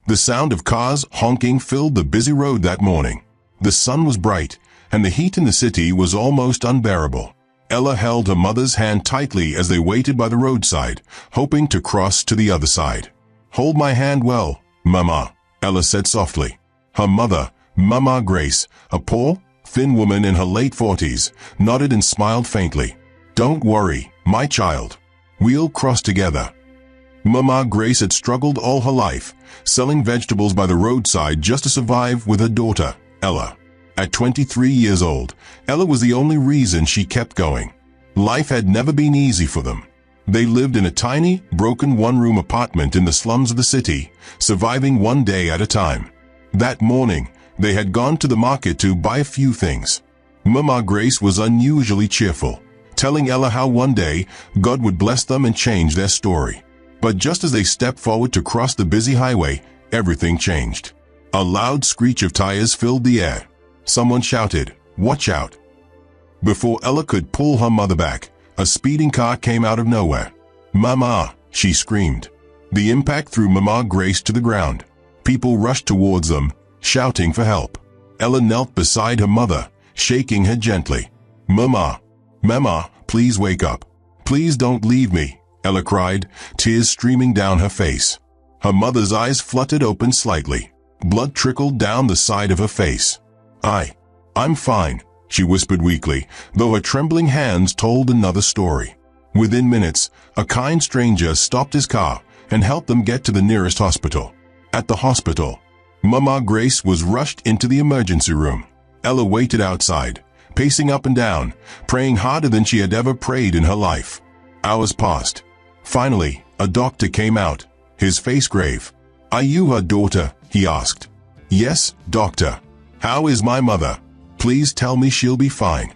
The sound of cars honking filled the busy road that morning. The sun was bright, and the heat in the city was almost unbearable. Ella held her mother's hand tightly as they waited by the roadside, hoping to cross to the other side. "Hold my hand well, Mama," Ella said softly. Her mother, Mama Grace, a poor, thin woman in her late 40s, nodded and smiled faintly. "Don't worry, my child. We'll cross together." Mama Grace had struggled all her life, selling vegetables by the roadside just to survive with her daughter, Ella. At 23 years old, Ella was the only reason she kept going. Life had never been easy for them. They lived in a tiny, broken one-room apartment in the slums of the city, surviving one day at a time. That morning, they had gone to the market to buy a few things. Mama Grace was unusually cheerful, telling Ella how one day God would bless them and change their story. But just as they stepped forward to cross the busy highway, everything changed. A loud screech of tires filled the air. Someone shouted, "Watch out!" Before Ella could pull her mother back, a speeding car came out of nowhere. "Mama!" she screamed. The impact threw Mama Grace to the ground. People rushed towards them, shouting for help. Ella knelt beside her mother, shaking her gently. "Mama! Mama, please wake up. Please don't leave me," Ella cried, tears streaming down her face. Her mother's eyes fluttered open slightly. Blood trickled down the side of her face. I'm fine," she whispered weakly, though her trembling hands told another story. Within minutes, a kind stranger stopped his car and helped them get to the nearest hospital. At the hospital, Mama Grace was rushed into the emergency room. Ella waited outside, pacing up and down, praying harder than she had ever prayed in her life. Hours passed. Finally, a doctor came out, his face grave. "Are you her daughter?" he asked. "Yes, doctor. How is my mother? Please tell me she'll be fine."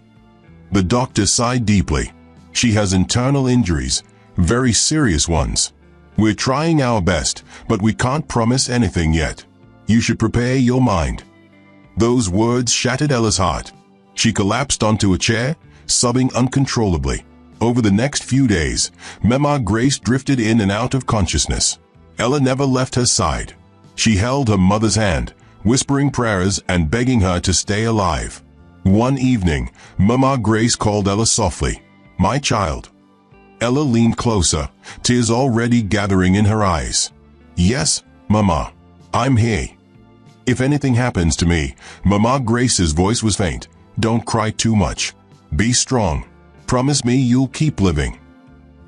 The doctor sighed deeply. "She has internal injuries, very serious ones. We're trying our best, but we can't promise anything yet. You should prepare your mind." Those words shattered Ella's heart. She collapsed onto a chair, sobbing uncontrollably. Over the next few days, Mama Grace drifted in and out of consciousness. Ella never left her side. She held her mother's hand, whispering prayers and begging her to stay alive. One evening, Mama Grace called Ella softly, "My child." Ella leaned closer, tears already gathering in her eyes. "Yes, Mama, I'm here. If anything happens to me," Mama Grace's voice was faint, "don't cry too much. Be strong. Promise me you'll keep living."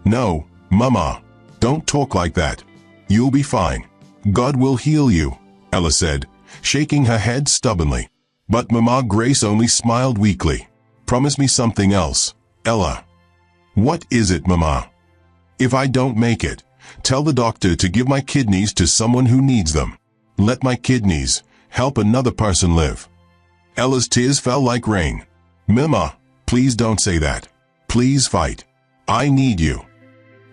"No, Mama, don't talk like that. You'll be fine. God will heal you," Ella said, shaking her head stubbornly. But Mama Grace only smiled weakly. "Promise me something else, Ella." "What is it, Mama?" "If I don't make it, tell the doctor to give my kidneys to someone who needs them. Let my kidneys help another person live." Ella's tears fell like rain. "Mama, please don't say that. Please fight. I need you."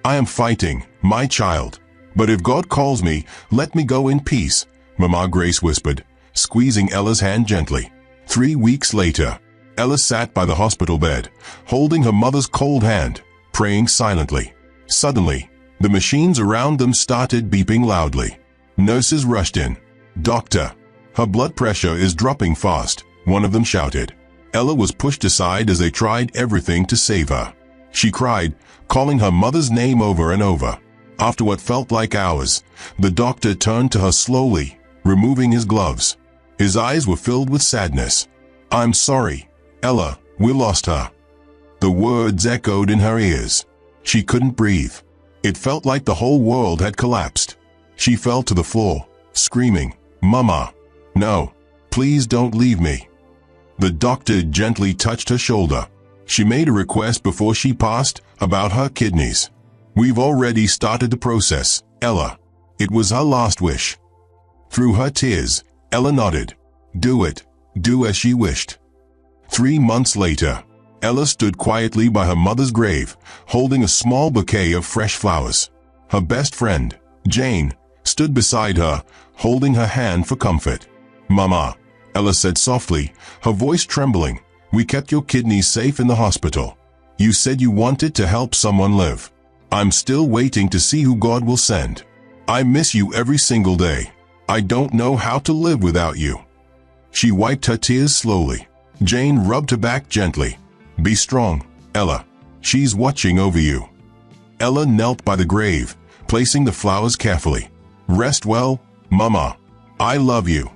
"I am fighting, my child. But if God calls me, let me go in peace," Mama Grace whispered, squeezing Ella's hand gently. 3 weeks later, Ella sat by the hospital bed, holding her mother's cold hand, praying silently. Suddenly, the machines around them started beeping loudly. Nurses rushed in. "Doctor, her blood pressure is dropping fast," one of them shouted. Ella was pushed aside as they tried everything to save her. She cried, calling her mother's name over and over. After what felt like hours, the doctor turned to her slowly, removing his gloves. His eyes were filled with sadness. "I'm sorry, Ella, we lost her." The words echoed in her ears. She couldn't breathe. It felt like the whole world had collapsed. She fell to the floor, screaming, "Mama, no, please don't leave me." The doctor gently touched her shoulder. She made a request before she passed about her kidneys. "We've already started the process, Ella." It was her last wish. Through her tears, Ella nodded. Do it. Do as she wished. 3 months later, Ella stood quietly by her mother's grave, holding a small bouquet of fresh flowers. Her best friend, Jane, stood beside her, holding her hand for comfort. "Mama," Ella said softly, her voice trembling, "we kept your kidneys safe in the hospital. You said you wanted to help someone live. I'm still waiting to see who God will send. I miss you every single day. I don't know how to live without you." She wiped her tears slowly. Jane rubbed her back gently. "Be strong, Ella. She's watching over you." Ella knelt by the grave, placing the flowers carefully. "Rest well, Mama. I love you."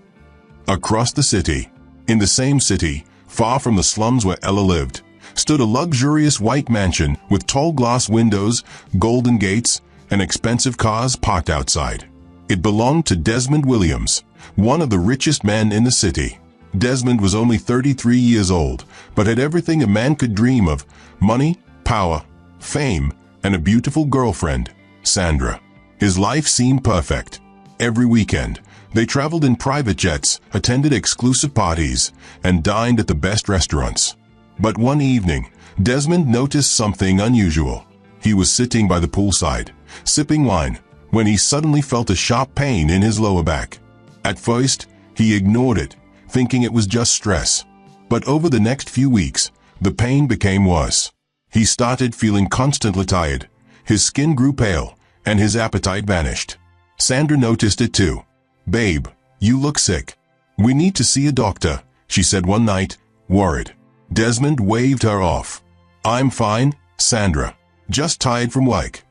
Across the city, in the same city, far from the slums where Ella lived, stood a luxurious white mansion with tall glass windows, golden gates, and expensive cars parked outside. It belonged to Desmond Williams, one of the richest men in the city. Desmond was only 33 years old, but had everything a man could dream of: money, power, fame, and a beautiful girlfriend, Sandra. His life seemed perfect. Every weekend, they traveled in private jets, attended exclusive parties, and dined at the best restaurants. But one evening, Desmond noticed something unusual. He was sitting by the poolside, sipping wine, when he suddenly felt a sharp pain in his lower back. At first, he ignored it, thinking it was just stress. But over the next few weeks, the pain became worse. He started feeling constantly tired, his skin grew pale, and his appetite vanished. Sandra noticed it too. "Babe, you look sick. We need to see a doctor," she said one night, worried. Desmond waved her off. "I'm fine, Sandra. Just tired from work."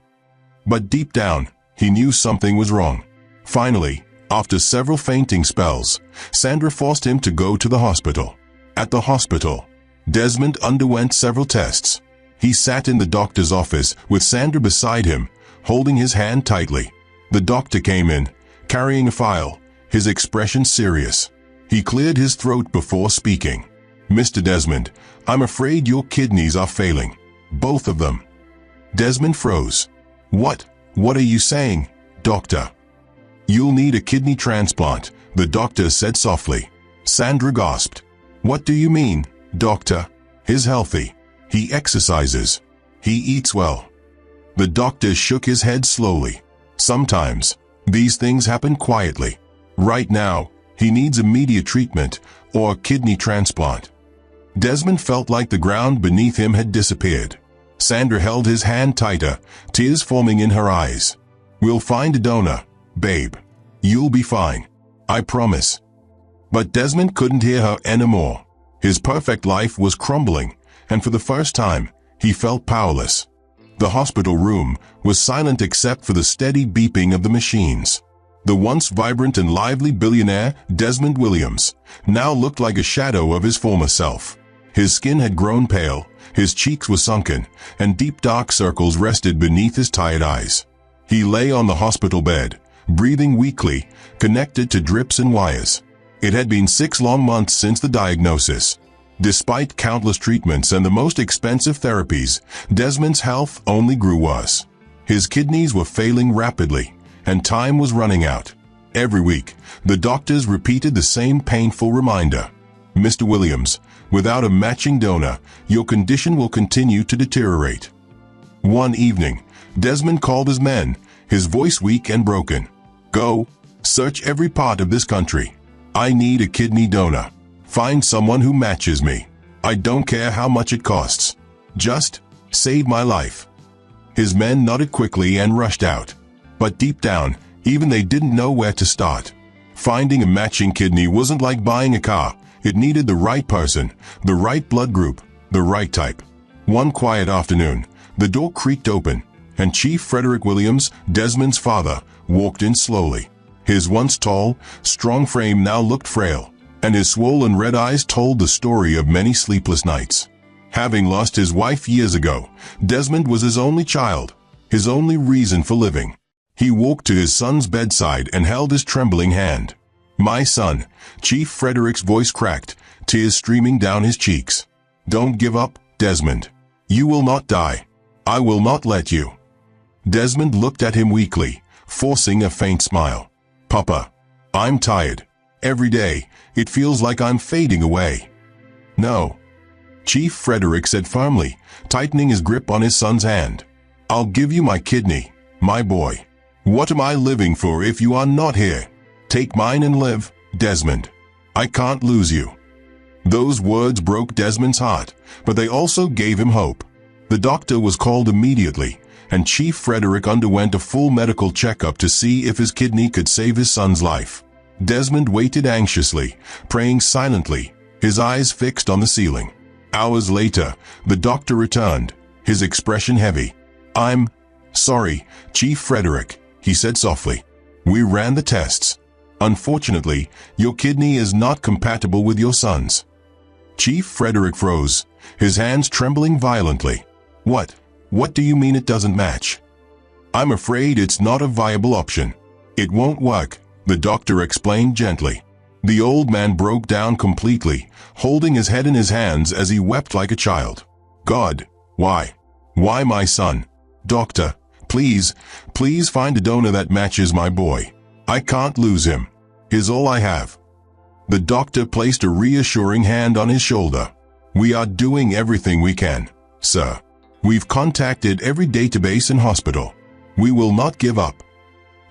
But deep down, he knew something was wrong. Finally, after several fainting spells, Sandra forced him to go to the hospital. At the hospital, Desmond underwent several tests. He sat in the doctor's office with Sandra beside him, holding his hand tightly. The doctor came in, carrying a file, his expression serious. He cleared his throat before speaking. "Mr. Desmond, I'm afraid your kidneys are failing. Both of them." Desmond froze. What are you saying, doctor?" "You'll need a kidney transplant," the doctor said softly. Sandra gasped. "What do you mean, doctor?" "He's healthy. He exercises. He eats well." The doctor shook his head slowly. "Sometimes, these things happen quietly. Right now, he needs immediate treatment or a kidney transplant." Desmond felt like the ground beneath him had disappeared. Sandra held his hand tighter, tears forming in her eyes. "We'll find a donor, babe. You'll be fine. I promise." But Desmond couldn't hear her anymore. His perfect life was crumbling, and for the first time, he felt powerless. The hospital room was silent except for the steady beeping of the machines. The once vibrant and lively billionaire, Desmond Williams, now looked like a shadow of his former self. His skin had grown pale, his cheeks were sunken, and deep dark circles rested beneath his tired eyes. He lay on the hospital bed, breathing weakly, connected to drips and wires. It had been 6 long months since the diagnosis. Despite countless treatments and the most expensive therapies, Desmond's health only grew worse. His kidneys were failing rapidly, and time was running out. Every week, the doctors repeated the same painful reminder. "Mr. Williams, without a matching donor, your condition will continue to deteriorate." One evening, Desmond called his men, his voice weak and broken. "Go, search every part of this country. I need a kidney donor. Find someone who matches me. I don't care how much it costs. Just save my life." His men nodded quickly and rushed out. But deep down, even they didn't know where to start. Finding a matching kidney wasn't like buying a car. It needed the right person, the right blood group, the right type. One quiet afternoon, the door creaked open, and Chief Frederick Williams, Desmond's father, walked in slowly. His once tall, strong frame now looked frail, and his swollen red eyes told the story of many sleepless nights. Having lost his wife years ago, Desmond was his only child, his only reason for living. He walked to his son's bedside and held his trembling hand. "My son," Chief Frederick's voice cracked, tears streaming down his cheeks. "Don't give up, Desmond. You will not die. I will not let you." Desmond looked at him weakly, forcing a faint smile. "Papa, I'm tired. Every day, it feels like I'm fading away." "No," Chief Frederick said firmly, tightening his grip on his son's hand. "I'll give you my kidney, my boy. What am I living for if you are not here? Take mine and live, Desmond. I can't lose you." Those words broke Desmond's heart, but they also gave him hope. The doctor was called immediately, and Chief Frederick underwent a full medical checkup to see if his kidney could save his son's life. Desmond waited anxiously, praying silently, his eyes fixed on the ceiling. Hours later, the doctor returned, his expression heavy. "I'm sorry, Chief Frederick," he said softly. "We ran the tests. Unfortunately, your kidney is not compatible with your son's." Chief Frederick froze, his hands trembling violently. What do you mean it doesn't match?" "I'm afraid it's not a viable option. It won't work," the doctor explained gently. The old man broke down completely, holding his head in his hands as he wept like a child. "God, why? Why my son? Doctor, please find a donor that matches my boy. I can't lose him. He's all I have." The doctor placed a reassuring hand on his shoulder. "We are doing everything we can, sir. We've contacted every database and hospital. We will not give up."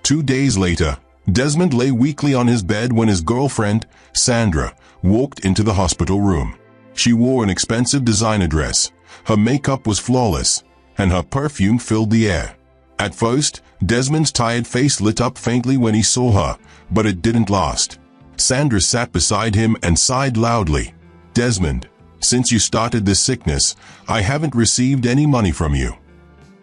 2 days later, Desmond lay weakly on his bed when his girlfriend, Sandra, walked into the hospital room. She wore an expensive designer dress, her makeup was flawless, and her perfume filled the air. At first, Desmond's tired face lit up faintly when he saw her, but it didn't last. Sandra sat beside him and sighed loudly. "Desmond, since you started this sickness, I haven't received any money from you."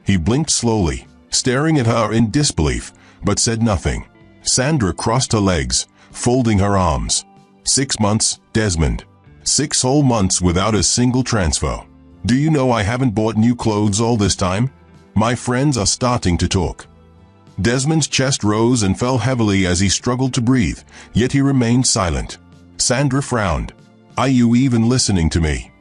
He blinked slowly, staring at her in disbelief, but said nothing. Sandra crossed her legs, folding her arms. 6 months, Desmond. 6 whole months without a single transfer. Do you know I haven't bought new clothes all this time? My friends are starting to talk. Desmond's chest rose and fell heavily as he struggled to breathe, yet he remained silent. Sandra frowned. "Are you even listening to me?"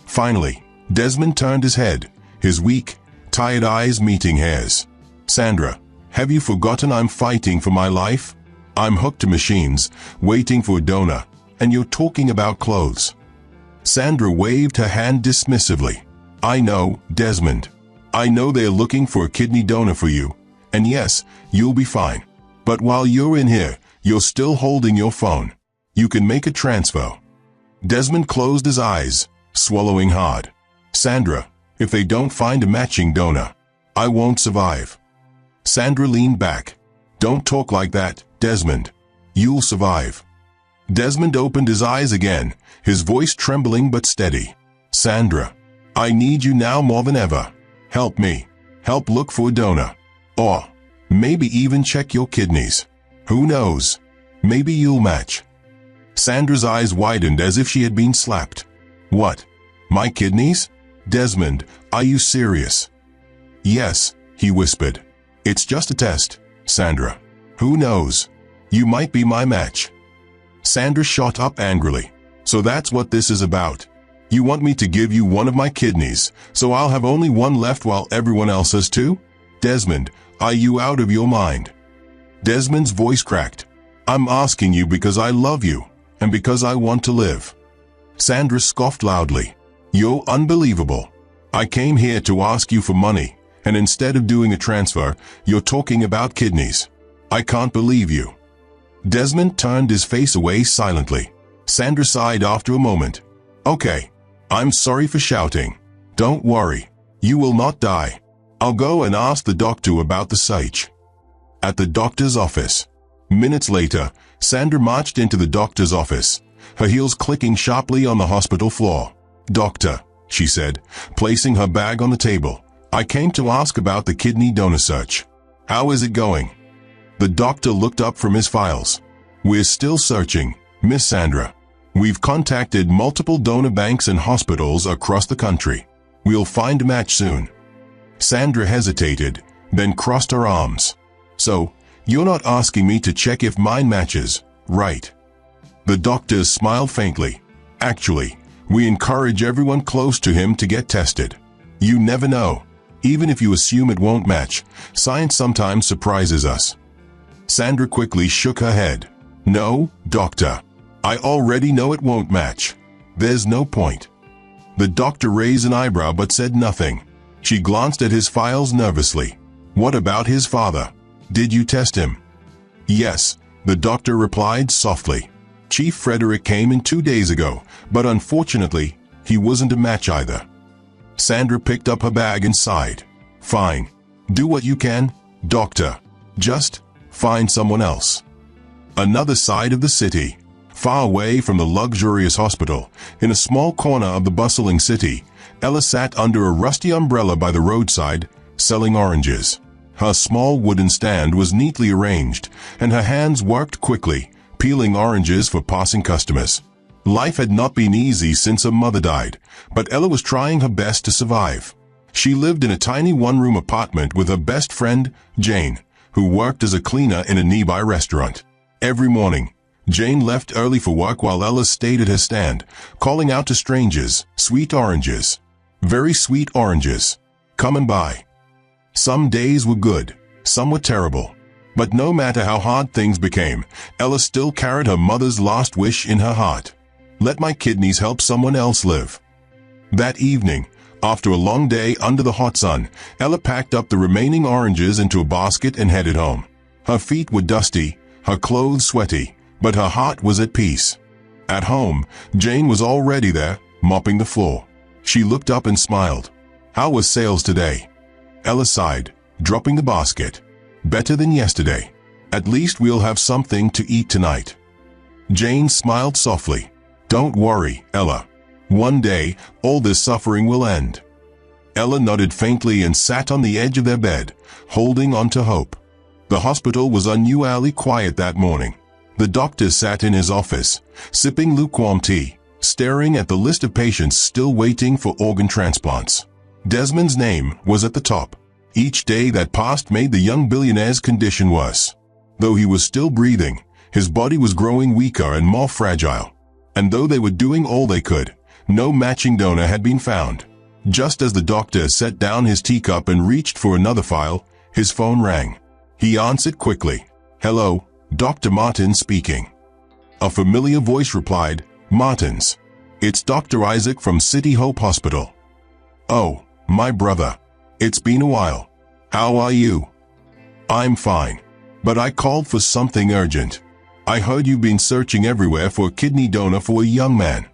Finally, Desmond turned his head, his weak, tired eyes meeting hers. "Sandra, have you forgotten I'm fighting for my life? I'm hooked to machines, waiting for a donor, and you're talking about clothes." Sandra waved her hand dismissively. "I know, Desmond. I know they're looking for a kidney donor for you, and yes, you'll be fine. But while you're in here, you're still holding your phone. You can make a transfer." Desmond closed his eyes, swallowing hard. "Sandra, if they don't find a matching donor, I won't survive." Sandra leaned back. "Don't talk like that, Desmond. You'll survive." Desmond opened his eyes again, his voice trembling but steady. "Sandra, I need you now more than ever. Help me. Help look for a donor. Or maybe even check your kidneys. Who knows? Maybe you'll match." Sandra's eyes widened as if she had been slapped. "What? My kidneys? Desmond, are you serious?" "Yes," he whispered. "It's just a test, Sandra. Who knows? You might be my match." Sandra shot up angrily. "So that's what this is about. You want me to give you one of my kidneys, so I'll have only one left while everyone else has 2? Desmond, are you out of your mind?" Desmond's voice cracked. "I'm asking you because I love you, and because I want to live." Sandra scoffed loudly. "You're unbelievable. I came here to ask you for money, and instead of doing a transfer, you're talking about kidneys. I can't believe you." Desmond turned his face away silently. Sandra sighed after a moment. "Okay, I'm sorry for shouting. Don't worry, you will not die. I'll go and ask the doctor about the search." At the doctor's office. Minutes later, Sandra marched into the doctor's office, her heels clicking sharply on the hospital floor. "Doctor," she said, placing her bag on the table, "I came to ask about the kidney donor search. How is it going?" The doctor looked up from his files. "We're still searching, Miss Sandra. We've contacted multiple donor banks and hospitals across the country. We'll find a match soon." Sandra hesitated, then crossed her arms. "So, you're not asking me to check if mine matches, right?" The doctor smiled faintly. "Actually, we encourage everyone close to him to get tested. You never know. Even if you assume it won't match, science sometimes surprises us." Sandra quickly shook her head. "No, doctor. I already know it won't match. There's no point." The doctor raised an eyebrow but said nothing. She glanced at his files nervously. "What about his father? Did you test him?" "Yes," the doctor replied softly. "Chief Frederick came in 2 days ago, but unfortunately, he wasn't a match either." Sandra picked up her bag and sighed. "Fine. Do what you can, doctor. Just find someone else." Another side of the city. Far away from the luxurious hospital, in a small corner of the bustling city, Ella sat under a rusty umbrella by the roadside, selling oranges. Her small wooden stand was neatly arranged, and her hands worked quickly, peeling oranges for passing customers. Life had not been easy since her mother died, but Ella was trying her best to survive. She lived in a tiny one-room apartment with her best friend, Jane, who worked as a cleaner in a nearby restaurant. Every morning, Jane left early for work while Ella stayed at her stand, calling out to strangers, "Sweet oranges. Very sweet oranges. Come and buy." Some days were good, some were terrible. But no matter how hard things became, Ella still carried her mother's last wish in her heart. Let my kidneys help someone else live. That evening, after a long day under the hot sun, Ella packed up the remaining oranges into a basket and headed home. Her feet were dusty, her clothes sweaty, but her heart was at peace. At home, Jane was already there, mopping the floor. She looked up and smiled. "How was sales today?" Ella sighed, dropping the basket. "Better than yesterday. At least we'll have something to eat tonight." Jane smiled softly. "Don't worry, Ella. One day, all this suffering will end." Ella nodded faintly and sat on the edge of their bed, holding on to hope. The hospital was unusually quiet that morning. The doctor sat in his office, sipping lukewarm tea, staring at the list of patients still waiting for organ transplants. Desmond's name was at the top. Each day that passed made the young billionaire's condition worse. Though he was still breathing, his body was growing weaker and more fragile. And though they were doing all they could, no matching donor had been found. Just as the doctor set down his teacup and reached for another file, his phone rang. He answered quickly. "Hello, Dr. Martins speaking." A familiar voice replied, "Martins. It's Dr. Isaac from City Hope Hospital." "Oh, my brother. It's been a while. How are you?" "I'm fine. But I called for something urgent. I heard you've been searching everywhere for a kidney donor for a young man."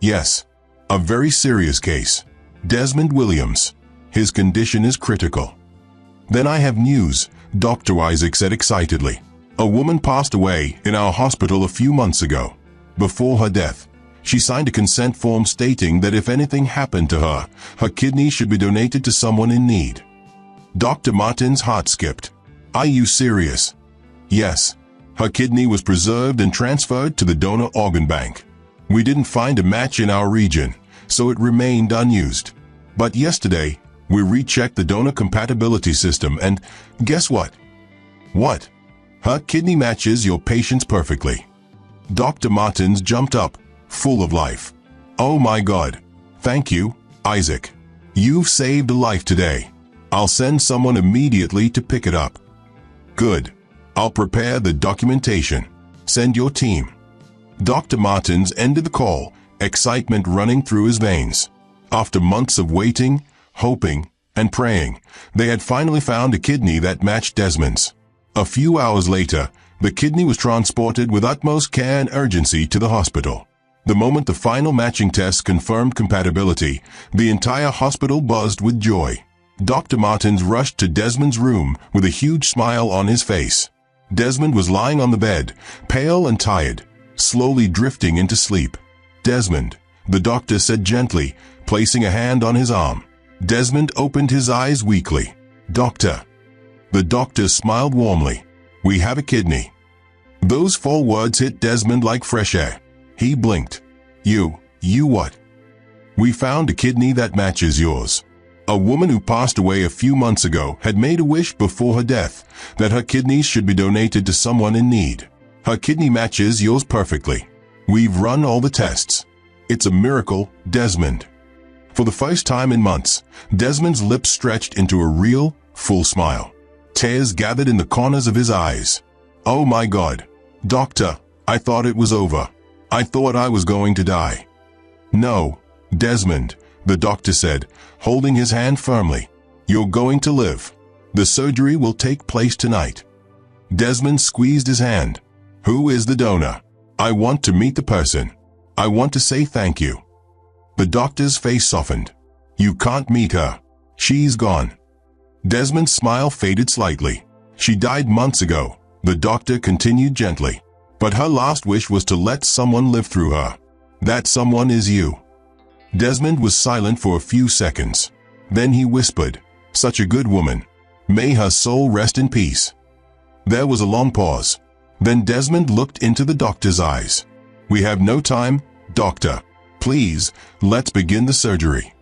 "Yes. A very serious case. Desmond Williams. His condition is critical." "Then I have news," Dr. Isaac said excitedly. "A woman passed away in our hospital a few months ago. Before her death, she signed a consent form stating that if anything happened to her, her kidney should be donated to someone in need." Dr. Martin's heart skipped. "Are you serious?" "Yes. Her kidney was preserved and transferred to the donor organ bank. We didn't find a match in our region, so it remained unused. But yesterday, we rechecked the donor compatibility system and guess what? What? Her kidney matches your patient's perfectly." Dr. Martins jumped up, full of life. "Oh my God. Thank you, Isaac. You've saved a life today. I'll send someone immediately to pick it up." "Good. I'll prepare the documentation. Send your team." Dr. Martins ended the call, excitement running through his veins. After months of waiting, hoping, and praying, they had finally found a kidney that matched Desmond's. A few hours later, the kidney was transported with utmost care and urgency to the hospital. The moment the final matching test confirmed compatibility, the entire hospital buzzed with joy. Dr. Martins rushed to Desmond's room with a huge smile on his face. Desmond was lying on the bed, pale and tired, slowly drifting into sleep. "Desmond," the doctor said gently, placing a hand on his arm. Desmond opened his eyes weakly. "Doctor." The doctor smiled warmly. "We have a kidney." Those 4 words hit Desmond like fresh air. He blinked. You what?" "We found a kidney that matches yours. A woman who passed away a few months ago had made a wish before her death that her kidneys should be donated to someone in need. Her kidney matches yours perfectly. We've run all the tests. It's a miracle, Desmond." For the first time in months, Desmond's lips stretched into a real, full smile. Tears gathered in the corners of his eyes. "Oh my God. Doctor, I thought it was over. I thought I was going to die." "No, Desmond," the doctor said, holding his hand firmly. "You're going to live. The surgery will take place tonight." Desmond squeezed his hand. "Who is the donor? I want to meet the person. I want to say thank you." The doctor's face softened. "You can't meet her. She's gone." Desmond's smile faded slightly. "She died months ago," the doctor continued gently. but her last wish was to let someone live through her. That someone is you. Desmond was silent for a few seconds. Then he whispered, "Such a good woman. May her soul rest in peace." There was a long pause. Then Desmond looked into the doctor's eyes. "We have no time, doctor. Please, let's begin the surgery."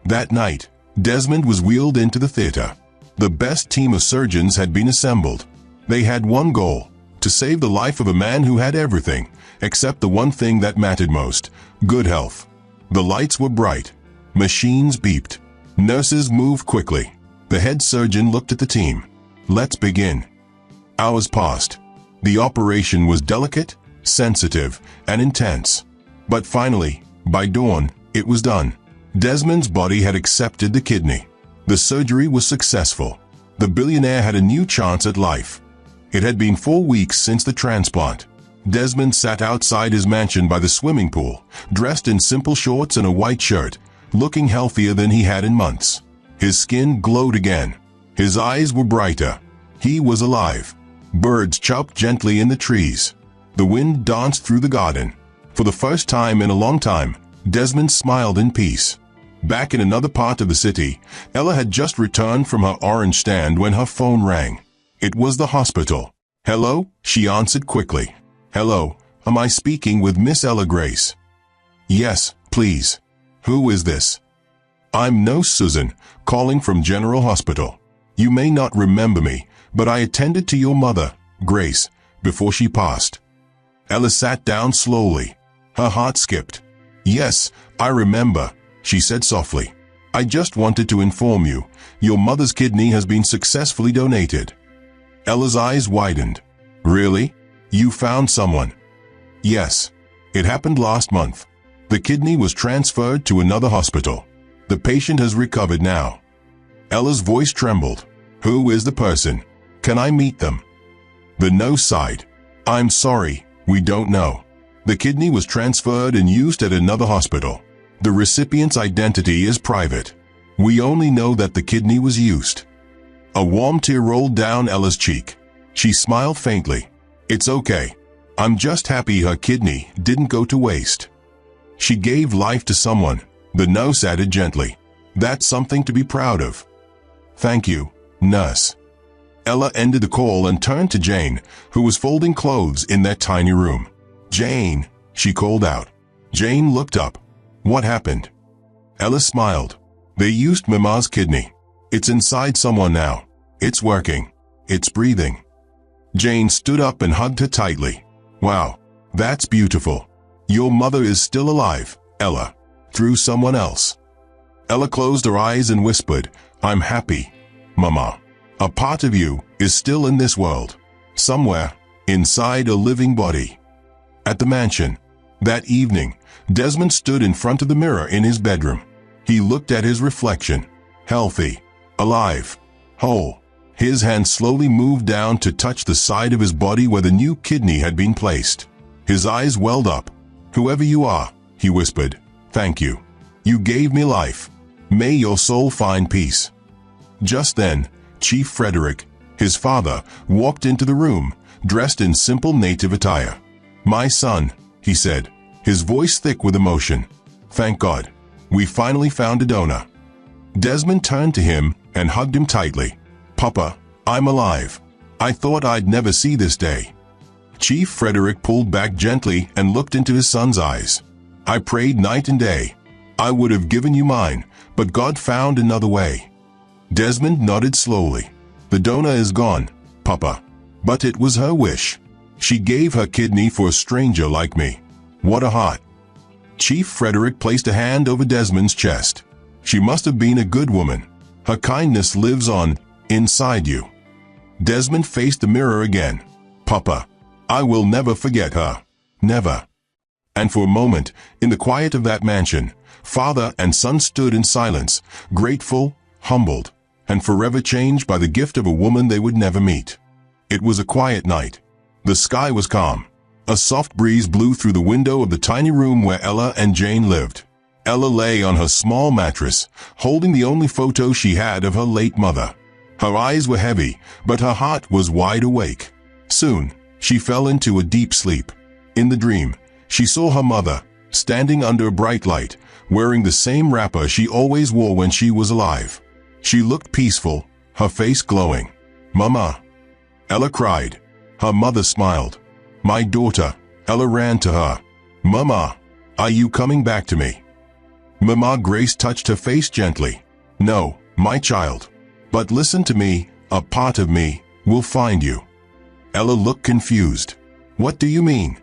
That night, Desmond was wheeled into the theater. The best team of surgeons had been assembled. They had one goal: to save the life of a man who had everything, except the one thing that mattered most: good health. The lights were bright. Machines beeped. Nurses moved quickly. The head surgeon looked at the team. "Let's begin." Hours passed. The operation was delicate, sensitive, and intense. But finally, by dawn, it was done. Desmond's body had accepted the kidney. The surgery was successful. The billionaire had a new chance at life. It had been 4 weeks since the transplant. Desmond sat outside his mansion by the swimming pool, dressed in simple shorts and a white shirt, looking healthier than he had in months. His skin glowed again. His eyes were brighter. He was alive. Birds chirped gently in the trees. The wind danced through the garden. For the first time in a long time, Desmond smiled in peace. Back in another part of the city, Ella had just returned from her orange stand when her phone rang. It was the hospital. "Hello?" she answered quickly. "Hello, am I speaking with Miss Ella Grace?" "Yes, please. Who is this?" "I'm Nurse Susan, calling from General Hospital. You may not remember me, but I attended to your mother, Grace, before she passed." Ella sat down slowly. Her heart skipped. "Yes, I remember," she said softly. "I just wanted to inform you, your mother's kidney has been successfully donated." Ella's eyes widened. "Really? You found someone?" "Yes. It happened last month. The kidney was transferred to another hospital. The patient has recovered now." Ella's voice trembled. "Who is the person? Can I meet them?" The nurse sighed. "I'm sorry, we don't know. The kidney was transferred and used at another hospital. The recipient's identity is private. We only know that the kidney was used." A warm tear rolled down Ella's cheek. She smiled faintly. "It's okay. I'm just happy her kidney didn't go to waste." "She gave life to someone," the nurse added gently. "That's something to be proud of." "Thank you, nurse." Ella ended the call and turned to Jane, who was folding clothes in that tiny room. "Jane," she called out. Jane looked up. "What happened?" Ella smiled. "They used Mama's kidney. It's inside someone now. It's working. It's breathing." Jane stood up and hugged her tightly. "Wow, that's beautiful. Your mother is still alive, Ella, through someone else." Ella closed her eyes and whispered, "I'm happy, Mama. A part of you is still in this world, somewhere, inside a living body." At the mansion, that evening, Desmond stood in front of the mirror in his bedroom. He looked at his reflection, healthy, alive, whole. His hand slowly moved down to touch the side of his body where the new kidney had been placed. His eyes welled up. "Whoever you are," he whispered, "thank you. You gave me life. May your soul find peace." Just then, Chief Frederick, his father, walked into the room, dressed in simple native attire. "My son," he said, his voice thick with emotion. "Thank God. We finally found a donor." Desmond turned to him and hugged him tightly. "Papa, I'm alive. I thought I'd never see this day." Chief Frederick pulled back gently and looked into his son's eyes. "I prayed night and day. I would have given you mine, but God found another way." Desmond nodded slowly. "The donor is gone, Papa. But it was her wish. She gave her kidney for a stranger like me. What a heart." Chief Frederick placed a hand over Desmond's chest. "She must have been a good woman. Her kindness lives on, inside you." Desmond faced the mirror again. "Papa, I will never forget her. Never." And for a moment, in the quiet of that mansion, father and son stood in silence, grateful, humbled, and forever changed by the gift of a woman they would never meet. It was a quiet night. The sky was calm. A soft breeze blew through the window of the tiny room where Ella and Jane lived. Ella lay on her small mattress, holding the only photo she had of her late mother. Her eyes were heavy, but her heart was wide awake. Soon, She fell into a deep sleep. In the dream, she saw her mother, standing under a bright light, wearing the same wrapper she always wore when she was alive. She looked peaceful, her face glowing. "Mama!" Ella cried. Her mother smiled. "My daughter." Ella ran to her. "Mama, are you coming back to me?" Mama Grace touched her face gently. "No, my child. But listen to me, a part of me will find you." Ella looked confused. "What do you mean?"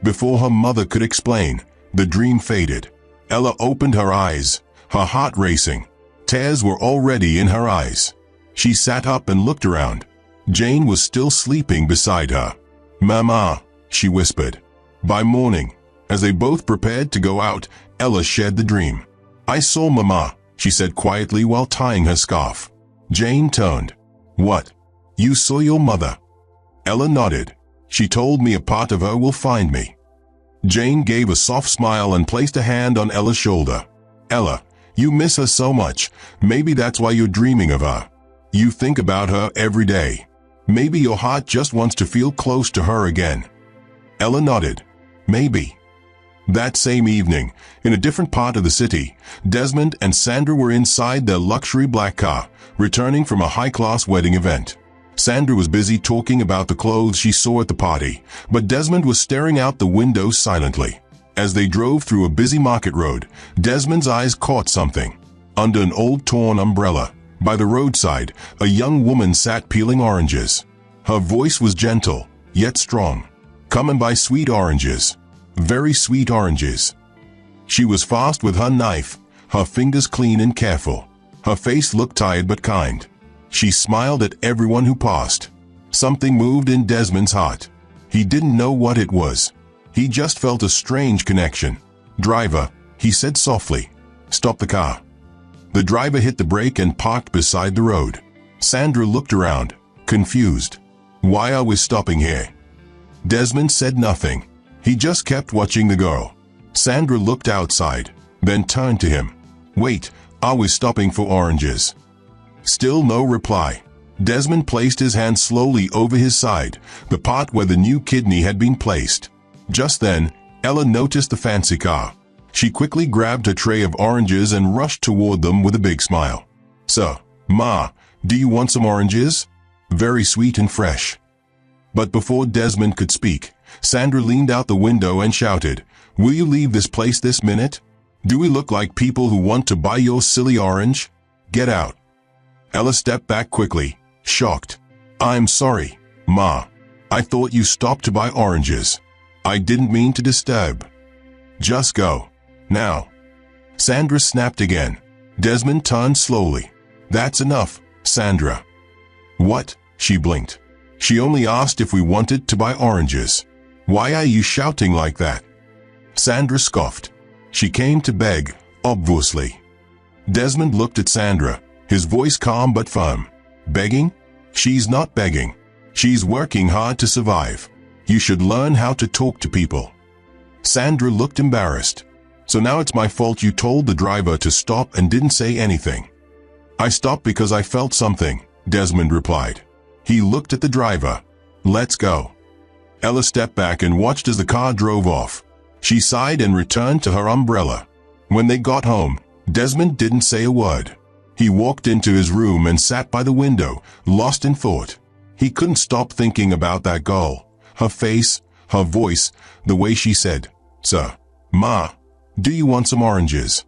Before her mother could explain, the dream faded. Ella opened her eyes, her heart racing. Tears were already in her eyes. She sat up and looked around. Jane was still sleeping beside her. "Mama," she whispered. By morning, as they both prepared to go out, Ella shared the dream. "I saw Mama," she said quietly while tying her scarf. Jane turned. "What? You saw your mother?" Ella nodded. "She told me a part of her will find me." Jane gave a soft smile and placed a hand on Ella's shoulder. "Ella, you miss her so much. Maybe that's why you're dreaming of her. You think about her every day. Maybe your heart just wants to feel close to her again." Ella nodded. "Maybe." That same evening, in a different part of the city, Desmond and Sandra were inside their luxury black car, returning from a high-class wedding event. Sandra was busy talking about the clothes she saw at the party, but Desmond was staring out the window silently. As they drove through a busy market road, Desmond's eyes caught something. Under an old torn umbrella, by the roadside, a young woman sat peeling oranges. Her voice was gentle, yet strong. "Come and buy sweet oranges. Very sweet oranges." She was fast with her knife, her fingers clean and careful. Her face looked tired but kind. She smiled at everyone who passed. Something moved in Desmond's heart. He didn't know what it was. He just felt a strange connection. "Driver," he said softly, "stop the car." The driver hit the brake and parked beside the road. Sandra looked around, confused. "Why are we stopping here?" Desmond said nothing. He just kept watching the girl. Sandra looked outside, then turned to him. "Wait, are we stopping for oranges?" Still no reply. Desmond placed his hand slowly over his side, the part where the new kidney had been placed. Just then, Ella noticed the fancy car. She quickly grabbed a tray of oranges and rushed toward them with a big smile. "Sir, Ma, do you want some oranges? Very sweet and fresh." But before Desmond could speak, Sandra leaned out the window and shouted, "Will you leave this place this minute? Do we look like people who want to buy your silly orange? Get out." Ella stepped back quickly, shocked. "I'm sorry, Ma. I thought you stopped to buy oranges. I didn't mean to disturb. Just go. Now." Sandra snapped again. Desmond turned slowly. "That's enough, Sandra." "What?" She blinked. "She only asked if we wanted to buy oranges. Why are you shouting like that?" Sandra scoffed. "She came to beg, obviously." Desmond looked at Sandra, his voice calm but firm. "Begging? She's not begging. She's working hard to survive. You should learn how to talk to people." Sandra looked embarrassed. "So now it's my fault you told the driver to stop and didn't say anything." "I stopped because I felt something," Desmond replied. He looked at the driver. "Let's go." Ella stepped back and watched as the car drove off. She sighed and returned to her umbrella. When they got home, Desmond didn't say a word. He walked into his room and sat by the window, lost in thought. He couldn't stop thinking about that girl, her face, her voice, the way she said, "Sir, Ma, do you want some oranges?"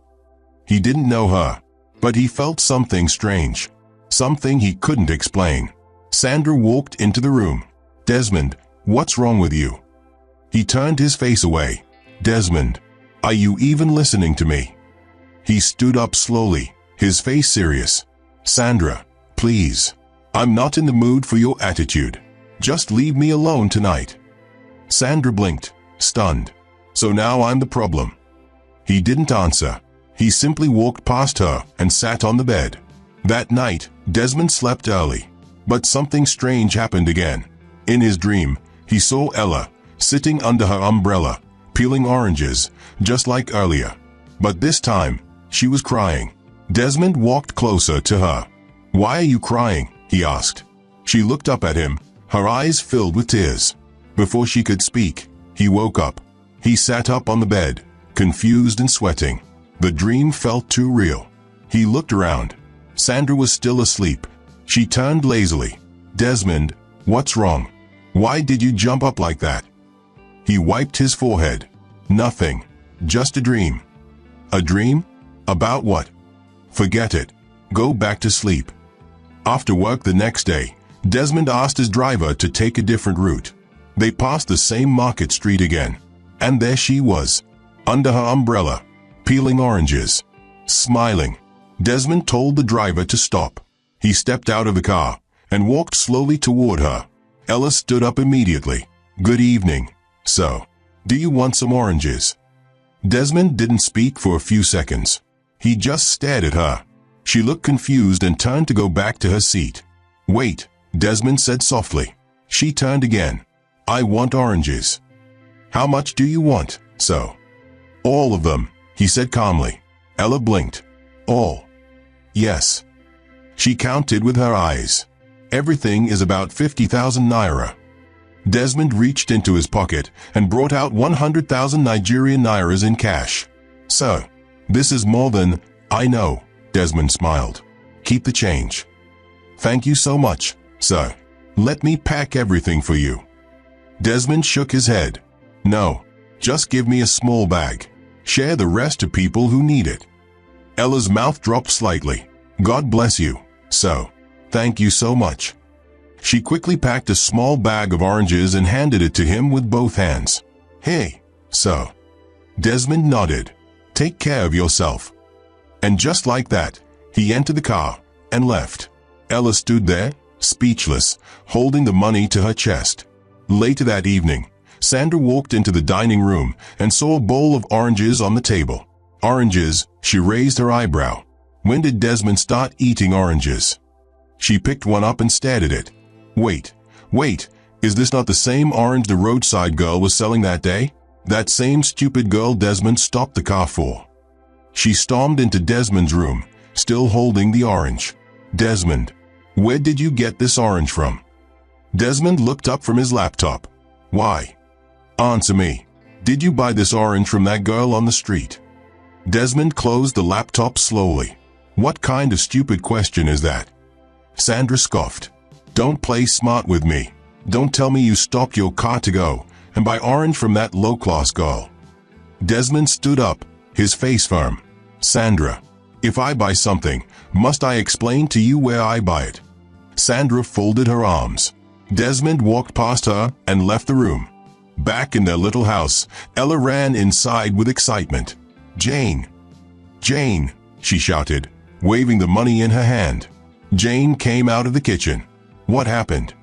He didn't know her, but he felt something strange, something he couldn't explain. Sandra walked into the room. "Desmond, what's wrong with you?" He turned his face away. "Desmond, are you even listening to me?" He stood up slowly, his face serious. "Sandra, please. I'm not in the mood for your attitude. Just leave me alone tonight." Sandra blinked, stunned. "So now I'm the problem." He didn't answer. He simply walked past her and sat on the bed. That night, Desmond slept early. But something strange happened again. In his dream, he saw Ella, sitting under her umbrella, peeling oranges, just like earlier. But this time, she was crying. Desmond walked closer to her. "Why are you crying?" he asked. She looked up at him, her eyes filled with tears. Before she could speak, he woke up. He sat up on the bed, confused and sweating. The dream felt too real. He looked around. Sandra was still asleep. She turned lazily. "Desmond, what's wrong? Why did you jump up like that?" He wiped his forehead. "Nothing. Just a dream." "A dream? About what?" "Forget it. Go back to sleep." After work the next day, Desmond asked his driver to take a different route. They passed the same market street again. And there she was, under her umbrella, peeling oranges. Smiling, Desmond told the driver to stop. He stepped out of the car and walked slowly toward her. Ella stood up immediately. "Good evening. So, do you want some oranges?" Desmond didn't speak for a few seconds. He just stared at her. She looked confused and turned to go back to her seat. "Wait," Desmond said softly. She turned again. "I want oranges." "How much do you want, so?" "All of them," he said calmly. Ella blinked. "All?" "Yes." She counted with her eyes. "Everything is about 50,000 naira." Desmond reached into his pocket and brought out 100,000 Nigerian nairas in cash. "Sir, this is more than—" "I know," Desmond smiled. "Keep the change." "Thank you so much, sir. Let me pack everything for you." Desmond shook his head. "No, just give me a small bag. Share the rest to people who need it." Ella's mouth dropped slightly. "God bless you, so. Thank you so much." She quickly packed a small bag of oranges and handed it to him with both hands. "Hey, so." Desmond nodded. "Take care of yourself." And just like that, he entered the car and left. Ella stood there, speechless, holding the money to her chest. Later that evening, Sandra walked into the dining room and saw a bowl of oranges on the table. "Oranges?" She raised her eyebrow. When did Desmond start eating oranges? She picked one up and stared at it. Wait, is this not the same orange the roadside girl was selling that day? That same stupid girl Desmond stopped the car for. She stormed into Desmond's room, still holding the orange. "Desmond, where did you get this orange from?" Desmond looked up from his laptop. "Why? Answer me. Did you buy this orange from that girl on the street?" Desmond closed the laptop slowly. "What kind of stupid question is that?" Sandra scoffed. "Don't play smart with me. Don't tell me you stopped your car to go and buy orange from that low-class girl." Desmond stood up, his face firm. "Sandra, if I buy something, must I explain to you where I buy it?" Sandra folded her arms. Desmond walked past her and left the room. Back in their little house, Ella ran inside with excitement. "Jane! Jane!" she shouted, waving the money in her hand. Jane came out of the kitchen. "What happened?"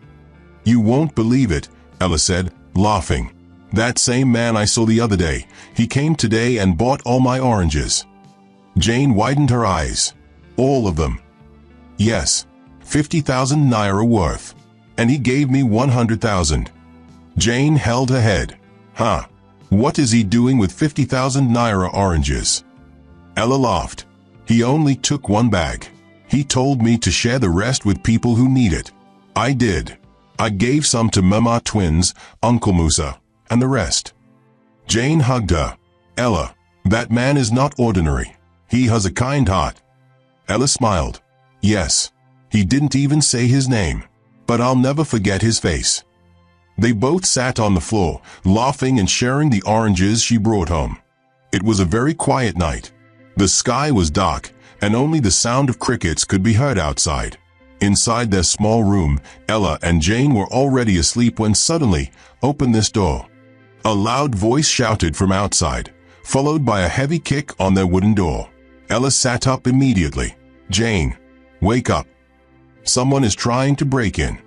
"You won't believe it," Ella said, laughing. "That same man I saw the other day, he came today and bought all my oranges." Jane widened her eyes. "All of them?" "Yes, 50,000 naira worth. And he gave me 100,000. Jane held her head. "Huh. What is he doing with 50,000 naira oranges?" Ella laughed. "He only took one bag. He told me to share the rest with people who need it. I did. I gave some to Mama twins, Uncle Musa, and the rest." Jane hugged her. "Ella, that man is not ordinary. He has a kind heart." Ella smiled. "Yes. He didn't even say his name. But I'll never forget his face." They both sat on the floor, laughing and sharing the oranges she brought home. It was a very quiet night. The sky was dark, and only the sound of crickets could be heard outside. Inside their small room, Ella and Jane were already asleep when suddenly, "Open this door." A loud voice shouted from outside, followed by a heavy kick on their wooden door. Ella sat up immediately. "Jane, wake up. Someone is trying to break in."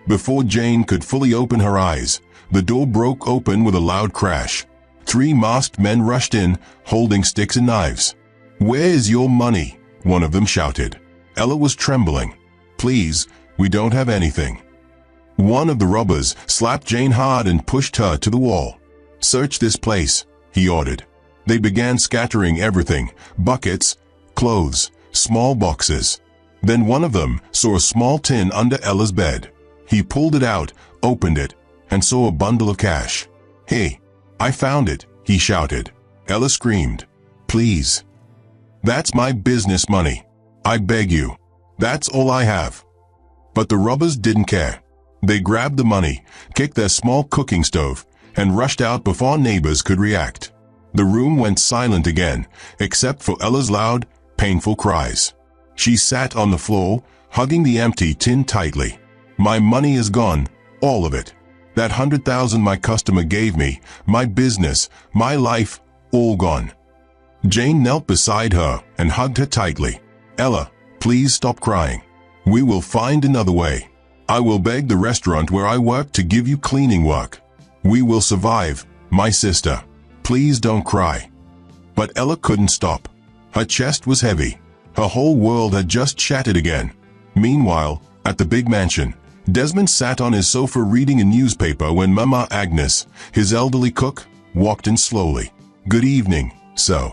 Before Jane could fully open her eyes, the door broke open with a loud crash. 3 masked men rushed in, holding sticks and knives. "Where is your money?" one of them shouted. Ella was trembling. "Please, we don't have anything." One of the robbers slapped Jane hard and pushed her to the wall. "Search this place," he ordered. They began scattering everything: buckets, clothes, small boxes. Then one of them saw a small tin under Ella's bed. He pulled it out, opened it, and saw a bundle of cash. "Hey, I found it," he shouted. Ella screamed. "Please. That's my business money. I beg you. That's all I have." But the robbers didn't care. They grabbed the money, kicked their small cooking stove, and rushed out before neighbors could react. The room went silent again, except for Ella's loud, painful cries. She sat on the floor, hugging the empty tin tightly. "My money is gone, all of it. That 100,000 my customer gave me, my business, my life, all gone." Jane knelt beside her and hugged her tightly. "Ella, please stop crying. We will find another way. I will beg the restaurant where I work to give you cleaning work. We will survive, my sister. Please don't cry." But Ella couldn't stop. Her chest was heavy. Her whole world had just shattered again. Meanwhile, at the big mansion, Desmond sat on his sofa reading a newspaper when Mama Agnes, his elderly cook, walked in slowly. "Good evening, sir."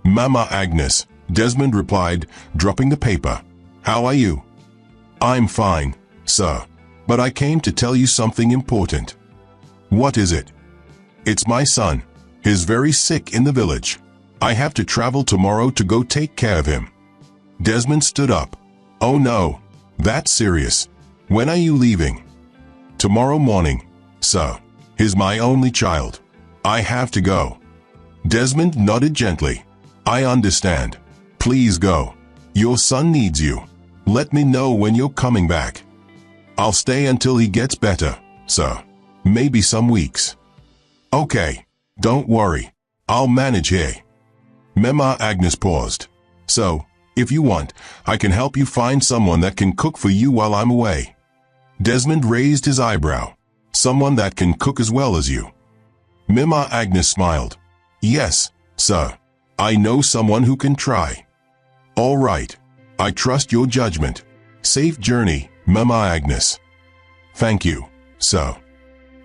Mama Agnes," Desmond replied, dropping the paper. "How are you?" "I'm fine, sir. But I came to tell you something important." "What is it?" "It's my son. He's very sick in the village. I have to travel tomorrow to go take care of him." Desmond stood up. "Oh no, that's serious. When are you leaving?" "Tomorrow morning, sir. He's my only child. I have to go." Desmond nodded gently. "I understand. Please go. Your son needs you. Let me know when you're coming back." "I'll stay until he gets better, sir. Maybe some weeks." "Okay. Don't worry. I'll manage here." Mama Agnes paused. "So, if you want, I can help you find someone that can cook for you while I'm away." Desmond raised his eyebrow. "Someone that can cook as well as you?" Mama Agnes smiled. "Yes, sir. I know someone who can try." "All right. I trust your judgment. Safe journey, Mama Agnes." "Thank you, sir."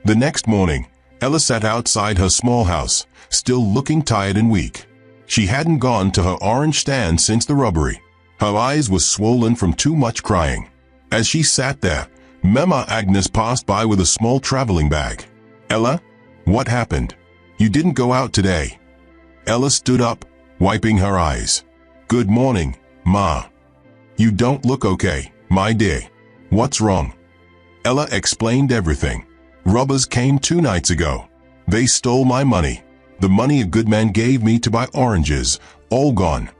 The next morning, Ella sat outside her small house, still looking tired and weak. She hadn't gone to her orange stand since the robbery. Her eyes were swollen from too much crying. As she sat there, Mama Agnes passed by with a small traveling bag. "Ella, what happened? You didn't go out today." Ella stood up, wiping her eyes. "Good morning, Ma." "You don't look okay, my dear. What's wrong?" Ella explained everything. "Robbers came 2 nights ago. They stole my money. The money a good man gave me to buy oranges, all gone."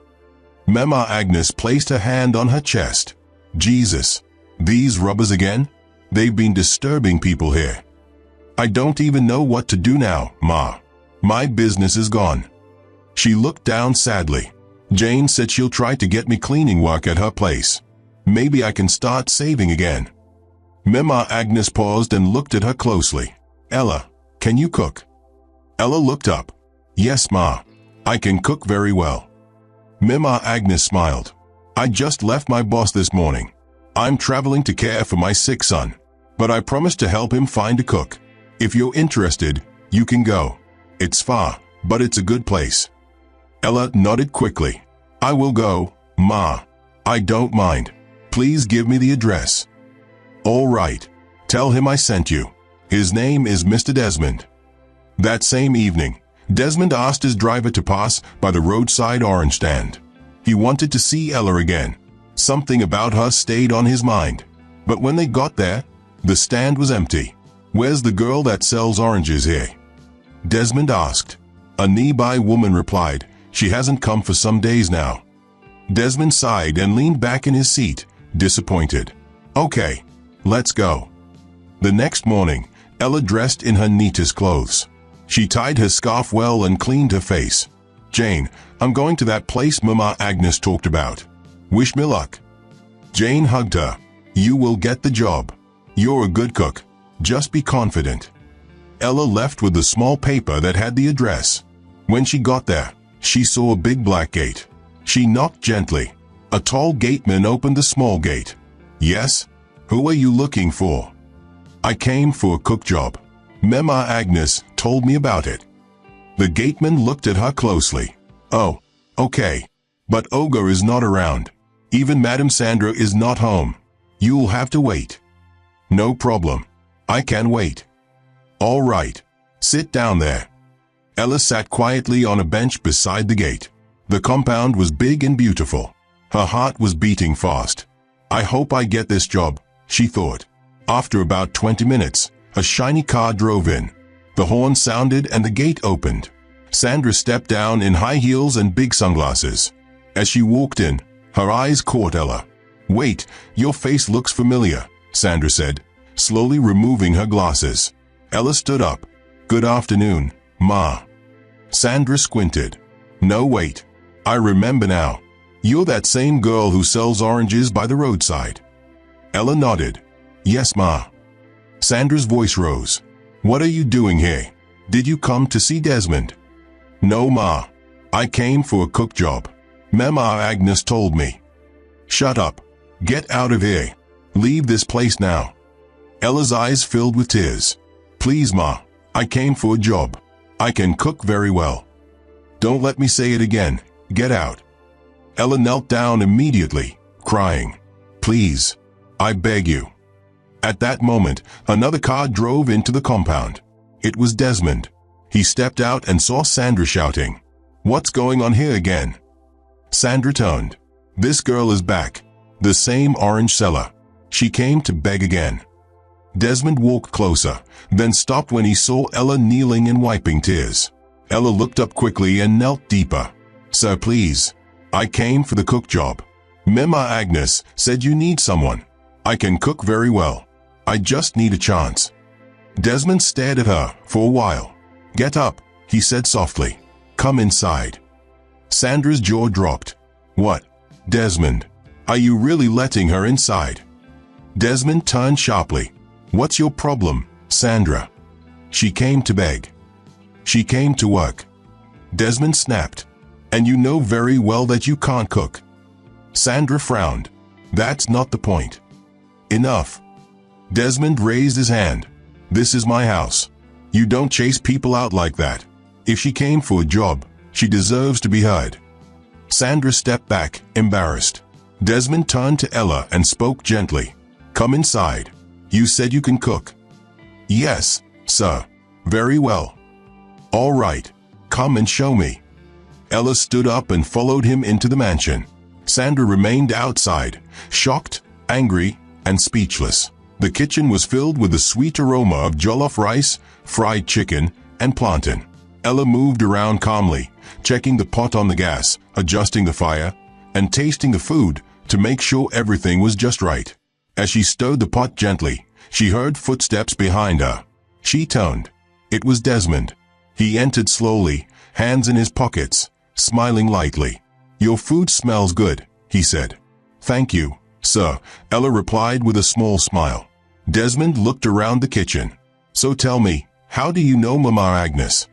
Mama Agnes placed her hand on her chest. "Jesus, these robbers again? They've been disturbing people here. I don't even know what to do now, Ma. My business is gone." She looked down sadly. "Jane said she'll try to get me cleaning work at her place. Maybe I can start saving again." Mama Agnes paused and looked at her closely. "Ella, can you cook?" Ella looked up. "Yes, Ma. I can cook very well." Mama Agnes smiled. "I just left my boss this morning. I'm traveling to care for my sick son, but I promised to help him find a cook. If you're interested, you can go. It's far, but it's a good place." Ella nodded quickly. "I will go, Ma. I don't mind. Please give me the address." "All right. Tell him I sent you. His name is Mr. Desmond." That same evening, Desmond asked his driver to pass by the roadside orange stand. He wanted to see Ella again. Something about her stayed on his mind. But when they got there, the stand was empty. "Where's the girl that sells oranges here?" Desmond asked. A nearby woman replied, "She hasn't come for some days now." Desmond sighed and leaned back in his seat, disappointed. "Okay, let's go." The next morning, Ella dressed in her neatest clothes. She tied her scarf well and cleaned her face. "Jane, I'm going to that place Mama Agnes talked about. Wish me luck." Jane hugged her. "You will get the job. You're a good cook. Just be confident." Ella left with the small paper that had the address. When she got there, she saw a big black gate. She knocked gently. A tall gateman opened the small gate. "Yes? Who are you looking for?" "I came for a cook job. Mama Agnes told me about it." The gateman looked at her closely. "Oh, okay. But Olga is not around. Even Madame Sandra is not home. You'll have to wait." "No problem. I can wait. All right. Sit down there. Ella sat quietly on a bench beside the gate. The compound was big and beautiful. Her heart was beating fast. I hope I get this job, she thought. After about 20 minutes, a shiny car drove in. The horn sounded and the gate opened. Sandra stepped down in high heels and big sunglasses. As she walked in, her eyes caught Ella. "Wait, your face looks familiar," Sandra said, slowly removing her glasses. Ella stood up. "Good afternoon, Ma." Sandra squinted. "No, wait. I remember now. You're that same girl who sells oranges by the roadside." Ella nodded. "Yes, Ma." Sandra's voice rose. "What are you doing here? Did you come to see Desmond?" "No, Ma. I came for a cook job. Mama Agnes told me." "Shut up. Get out of here. Leave this place now." Ella's eyes filled with tears. "Please, Ma. I came for a job. I can cook very well." "Don't let me say it again. Get out." Ella knelt down immediately, crying. "Please. I beg you." At that moment, another car drove into the compound. It was Desmond. He stepped out and saw Sandra shouting, "What's going on here again?" Sandra turned. "This girl is back. The same orange seller. She came to beg again." Desmond walked closer, then stopped when he saw Ella kneeling and wiping tears. Ella looked up quickly and knelt deeper. "Sir, please. I came for the cook job. Mama Agnes said you need someone. I can cook very well. I just need a chance." Desmond stared at her for a while. "Get up," he said softly. "Come inside." Sandra's jaw dropped. "What? Desmond, are you really letting her inside?" Desmond turned sharply. "What's your problem, Sandra?" "She came to beg. She came to work." Desmond snapped. "And you know very well that you can't cook." Sandra frowned. "That's not the point." "Enough." Desmond raised his hand. "This is my house. You don't chase people out like that. If she came for a job, she deserves to be heard." Sandra stepped back, embarrassed. Desmond turned to Ella and spoke gently. "Come inside. You said you can cook." "Yes, sir." "Very well." "All right. Come and show me." Ella stood up and followed him into the mansion. Sandra remained outside, shocked, angry, and speechless. The kitchen was filled with the sweet aroma of jollof rice, fried chicken, and plantain. Ella moved around calmly, checking the pot on the gas, adjusting the fire, and tasting the food to make sure everything was just right. As she stirred the pot gently, she heard footsteps behind her. She turned. It was Desmond. He entered slowly, hands in his pockets, smiling lightly. "Your food smells good," he said. "Thank you, sir," Ella replied with a small smile. Desmond looked around the kitchen. "So tell me, how do you know Mama Agnes?"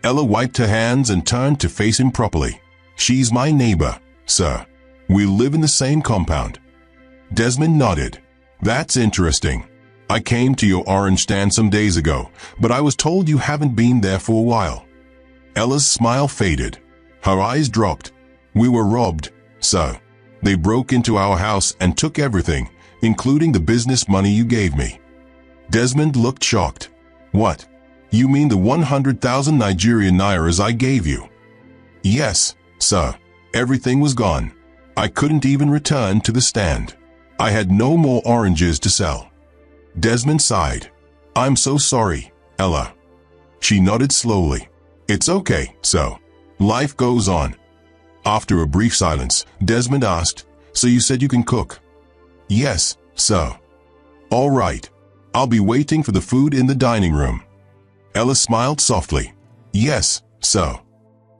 Ella wiped her hands and turned to face him properly. "She's my neighbor, sir. We live in the same compound." Desmond nodded. "That's interesting. I came to your orange stand some days ago, but I was told you haven't been there for a while." Ella's smile faded. Her eyes dropped. "We were robbed, sir. They broke into our house and took everything, including the business money you gave me." Desmond looked shocked. "What? You mean the 100,000 Nigerian nairas I gave you?" "Yes, sir. Everything was gone. I couldn't even return to the stand. I had no more oranges to sell." Desmond sighed. "I'm so sorry, Ella." She nodded slowly. "It's okay, so. Life goes on." After a brief silence, Desmond asked, "So you said you can cook?" "Yes, sir." "All right. I'll be waiting for the food in the dining room." Ella smiled softly. "Yes, sir."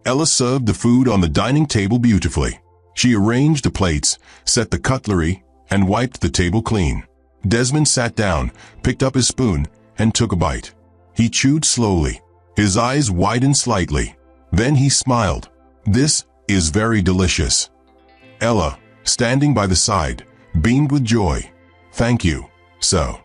Ella served the food on the dining table beautifully. She arranged the plates, set the cutlery, and wiped the table clean. Desmond sat down, picked up his spoon, and took a bite. He chewed slowly. His eyes widened slightly. Then he smiled. "This is very delicious." Ella, standing by the side, beamed with joy. "Thank you, sir."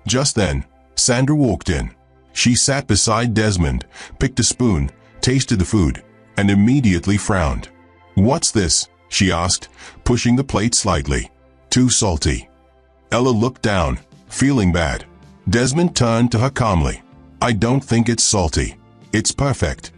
Just then, Sandra walked in. She sat beside Desmond, picked a spoon, tasted the food, and immediately frowned. "What's this?" she asked, pushing the plate slightly. "Too salty." Ella looked down, feeling bad. Desmond turned to her calmly. I don't think it's salty. It's perfect.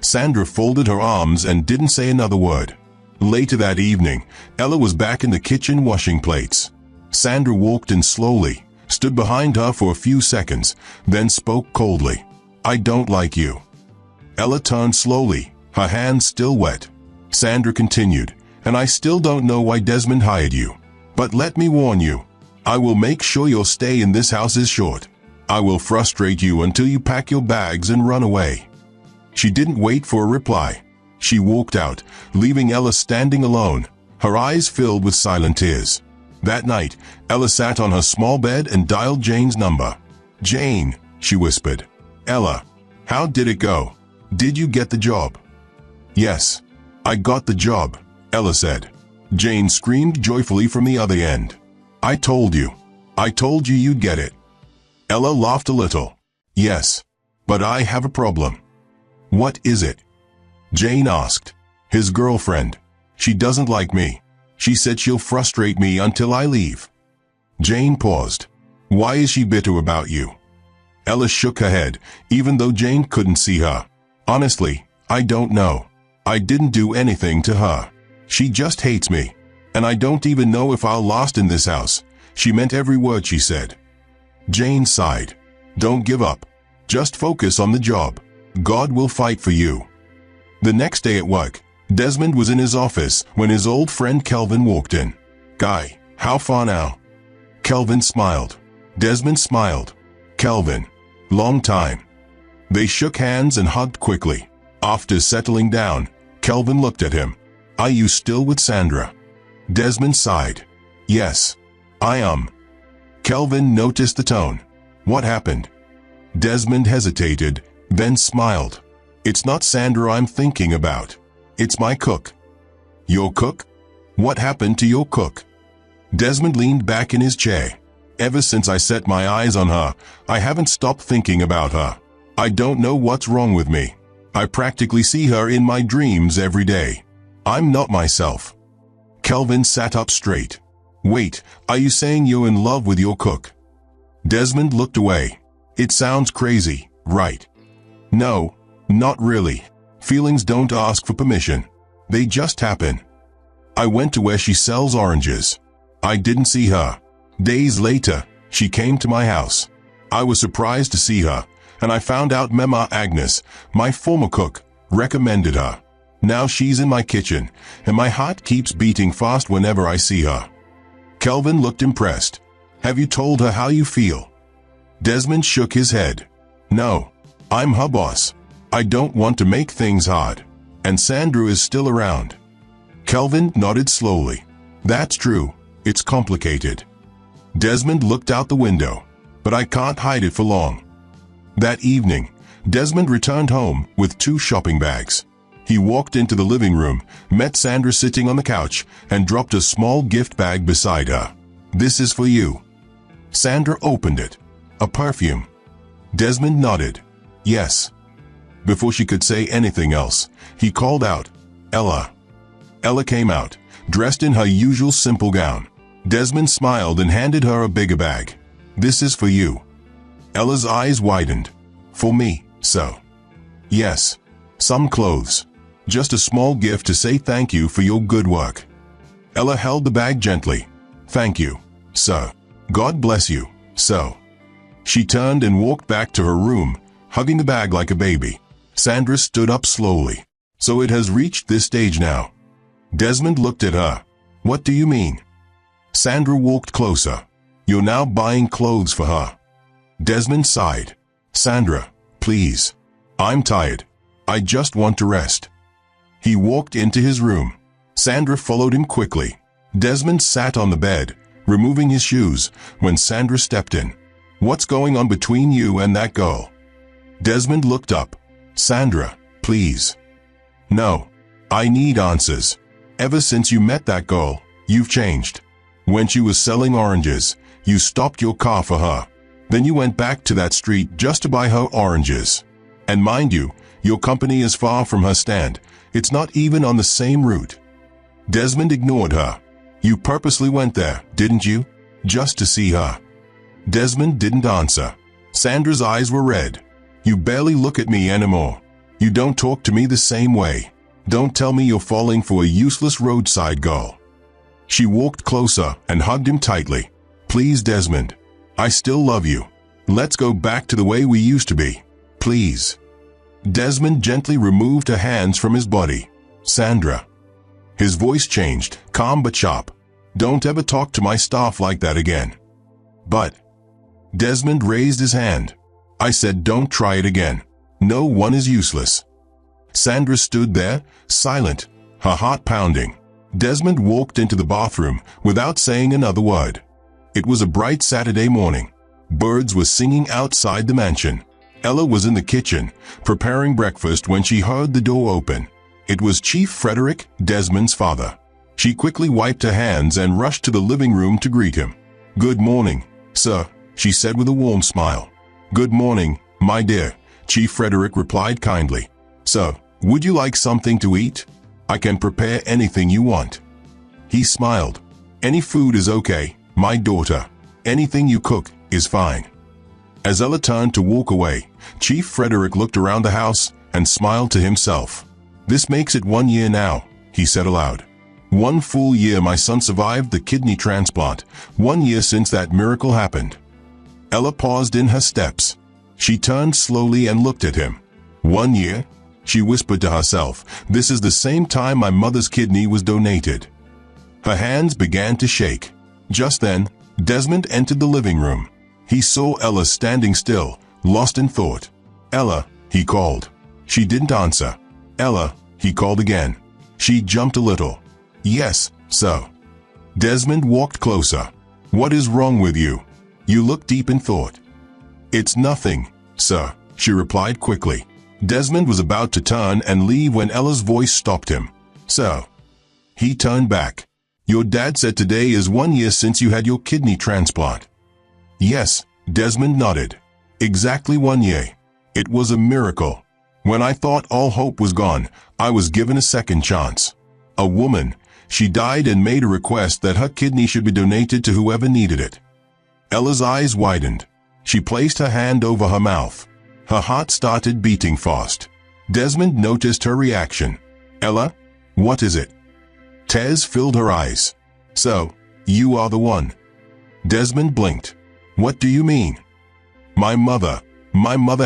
Sandra folded her arms and didn't say another word. Later that evening, Ella was back in the kitchen washing plates. Sandra walked in slowly, stood behind her for a few seconds, then spoke coldly. I don't like you. Ella turned slowly, her hands still wet. Sandra continued, and I still don't know why Desmond hired you. But let me warn you, I will make sure your stay in this house is short. I will frustrate you until you pack your bags and run away. She didn't wait for a reply. She walked out, leaving Ella standing alone, her eyes filled with silent tears. That night, Ella sat on her small bed and dialed Jane's number. Jane, she whispered. Ella, how did it go? Did you get the job? Yes, I got the job, Ella said. Jane screamed joyfully from the other end. I told you you'd get it. Ella laughed a little. Yes, but I have a problem. What is it? Jane asked. His girlfriend. She doesn't like me. She said she'll frustrate me until I leave. Jane paused. Why is she bitter about you? Ella shook her head, even though Jane couldn't see her. Honestly, I don't know. I didn't do anything to her. She just hates me. And I don't even know if I'll last in this house. She meant every word she said. Jane sighed. Don't give up. Just focus on the job. God will fight for you. The next day at work, Desmond was in his office when his old friend Kelvin walked in. Guy, how far now? Kelvin smiled. Desmond smiled. Kelvin, long time. They shook hands and hugged quickly. After settling down, Kelvin looked at him. Are you still with Sandra? Desmond sighed. Yes, I am. Kelvin noticed the tone. What happened? Desmond hesitated, then smiled. It's not Sandra I'm thinking about. It's my cook. Your cook? What happened to your cook? Desmond leaned back in his chair. Ever since I set my eyes on her, I haven't stopped thinking about her. I don't know what's wrong with me. I practically see her in my dreams every day. I'm not myself. Kelvin sat up straight. Wait, are you saying you're in love with your cook? Desmond looked away. It sounds crazy, right? No, not really. Feelings don't ask for permission. They just happen. I went to where she sells oranges. I didn't see her. Days later, she came to my house. I was surprised to see her, and I found out Mama Agnes, my former cook, recommended her. Now she's in my kitchen, and my heart keeps beating fast whenever I see her. Kelvin looked impressed. Have you told her how you feel? Desmond shook his head. No, I'm her boss. I don't want to make things hard. And Sandra is still around. Kelvin nodded slowly. That's true. It's complicated. Desmond looked out the window. But I can't hide it for long. That evening, Desmond returned home with 2 shopping bags. He walked into the living room, met Sandra sitting on the couch, and dropped a small gift bag beside her. This is for you. Sandra opened it. A perfume. Desmond nodded. Yes. Before she could say anything else, he called out, Ella. Ella came out, dressed in her usual simple gown. Desmond smiled and handed her a bigger bag. This is for you. Ella's eyes widened. For me, so. Yes. Some clothes. Just a small gift to say thank you for your good work. Ella held the bag gently. Thank you, sir. God bless you, so. She turned and walked back to her room, hugging the bag like a baby. Sandra stood up slowly. So it has reached this stage now. Desmond looked at her. What do you mean? Sandra walked closer. You're now buying clothes for her. Desmond sighed. Sandra, please. I'm tired. I just want to rest. He walked into his room. Sandra followed him quickly. Desmond sat on the bed, removing his shoes, when Sandra stepped in. What's going on between you and that girl? Desmond looked up. Sandra, please. No. I need answers. Ever since you met that girl, you've changed. When she was selling oranges, you stopped your car for her. Then you went back to that street just to buy her oranges. And mind you, your company is far from her stand. It's not even on the same route. Desmond ignored her. You purposely went there, didn't you? Just to see her. Desmond didn't answer. Sandra's eyes were red. You barely look at me anymore. You don't talk to me the same way. Don't tell me you're falling for a useless roadside girl. She walked closer and hugged him tightly. Please, Desmond. I still love you. Let's go back to the way we used to be. Please. Desmond gently removed her hands from his body. Sandra. His voice changed, calm but sharp. Don't ever talk to my staff like that again. But. Desmond raised his hand. I said don't try it again. No one is useless. Sandra stood there, silent, her heart pounding. Desmond walked into the bathroom without saying another word. It was a bright Saturday morning. Birds were singing outside the mansion. Ella was in the kitchen, preparing breakfast when she heard the door open. It was Chief Frederick, Desmond's father. She quickly wiped her hands and rushed to the living room to greet him. Good morning, sir, she said with a warm smile. Good morning, my dear, Chief Frederick replied kindly. So, would you like something to eat? I can prepare anything you want. He smiled. Any food is okay, my daughter. Anything you cook is fine. As Ella turned to walk away, Chief Frederick looked around the house and smiled to himself. This makes it 1 year now, he said aloud. 1 full year my son survived the kidney transplant, 1 year since that miracle happened. Ella paused in her steps. She turned slowly and looked at him. 1 year? She whispered to herself, this is the same time my mother's kidney was donated. Her hands began to shake. Just then, Desmond entered the living room. He saw Ella standing still, lost in thought. Ella, he called. She didn't answer. Ella, he called again. She jumped a little. Yes, sir. Desmond walked closer. What is wrong with you? You look deep in thought. It's nothing, sir, she replied quickly. Desmond was about to turn and leave when Ella's voice stopped him. Sir. He turned back. Your dad said today is 1 year since you had your kidney transplant. Yes, Desmond nodded. Exactly 1 year. It was a miracle. When I thought all hope was gone, I was given a second chance. A woman, she died and made a request that her kidney should be donated to whoever needed it. Ella's eyes widened. She placed her hand over her mouth. Her heart started beating fast. Desmond noticed her reaction. Ella, what is it? Tears filled her eyes. So, you are the one. Desmond blinked. What do you mean? My mother